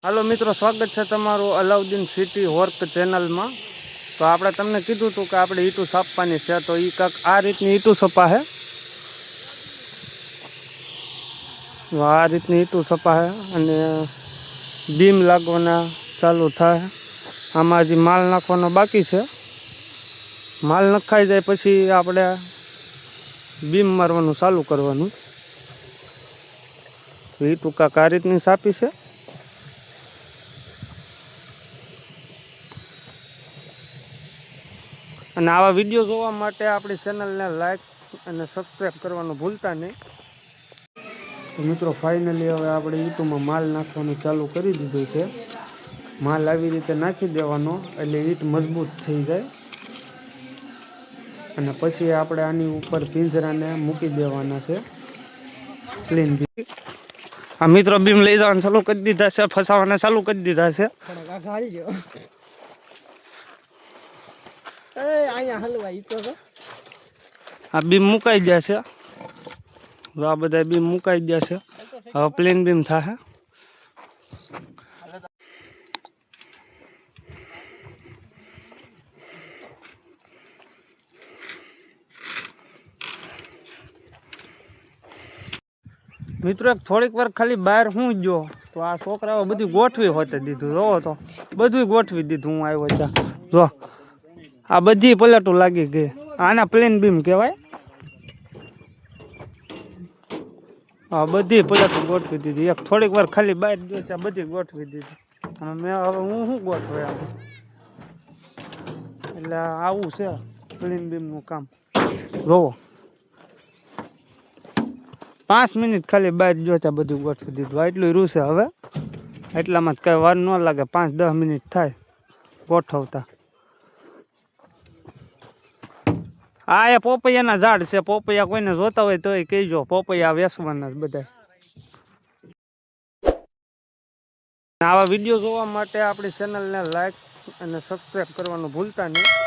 Hello मित्रों, स्वागत है तमारू अलाउद्दीन सिटी वर्क चेनल में। तो आपणे तमने कीधुं हतुं कि आपणे ईटू छापवानी छे, तो ई कांक आ रीतनी ईटू छपाहे। आ रीतनी ईटू छपाहे अने बीम लागवाना चालू थाय। आमां हजी माल नाखवानो बाकी छे। माल नखाई जाय पछी आपणे बीम मारवानुं चालू करवानुं। ईटू कांक आ रीतनी छापी छे। અને આવા વિડીયો જોવા માટે આપણી ચેનલને લાઈક અને સબસ્ક્રાઈબ કરવાનું ભૂલતા નહીં। તો મિત્રો ફાઇનલી હવે આપણે ઈંટમાં માલ નાખવાનું ચાલુ કરી દીધું છે। માલ આવી રીતે નાખી દેવાનો એટલે ઈંટ મજબૂત થઈ જાય અને પછી આપણે આની ઉપર પિંજરાને મૂકી દેવાના છે ક્લીન। આ મિત્રો બીમ લઈ જવાનું ચાલુ કરી દીધા છે, ફસાવાના ચાલુ કરી દીધા છે। आ बीम मुकाई दिया से, आ बधा बीम मुकाई दिया से। હવે પ્લેન બીમ थाहे। मित्रों थोड़ीक वार खाली बहार हूँ जो तो आ छोकराओ बधुं गोठवी होते दीधुं। जोवो तो बधुं गोठवी दीधुं। हूँ आव्यो त्यां जो आ बधी पलटू लागी गई। आना प्लेन बीम कहेवाय। हाँ बधी पलटू गोठवी दीधी। एक थोड़ीक वार खाली बहार गयो त्यां बधी गोठवी दीधी। अने मैं हवे हूँ शुं गोठवे એટલે આવું છે પ્લેન બીમનું કામ। જોવો 5 મિનિટ ખાલી બહાર જો ત્યાં બધું ગોઠવી દીધું। આટલું રૂ છે હવે, એટલામાં જ કાંઈ વાર ન લાગે, 5-10 મિનિટ થાય ગોઠવતા। આ એ પોપૈયાના ઝાડ છે। પોપૈયા કોઈને જોતા હોય તોય કહેજો, પોપૈયા વેચવાના જ બધા। આવા વિડીયો જોવા માટે આપણી ચેનલને લાઈક અને સબસ્ક્રાઈબ કરવાનું ભૂલતા નહીં।